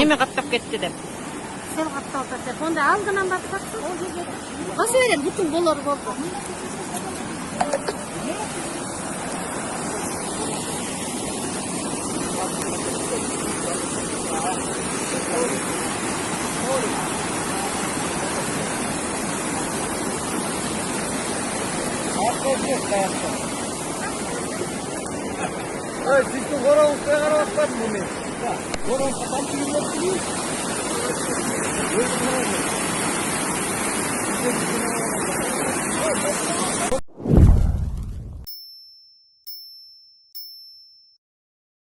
неме каттап кетти деп. Сен каттап атат. Онда алдынан батып каттı. Аса берем бүтүн болор болду. Siz koran uçlara bakmadın mı? Koran tam tüyler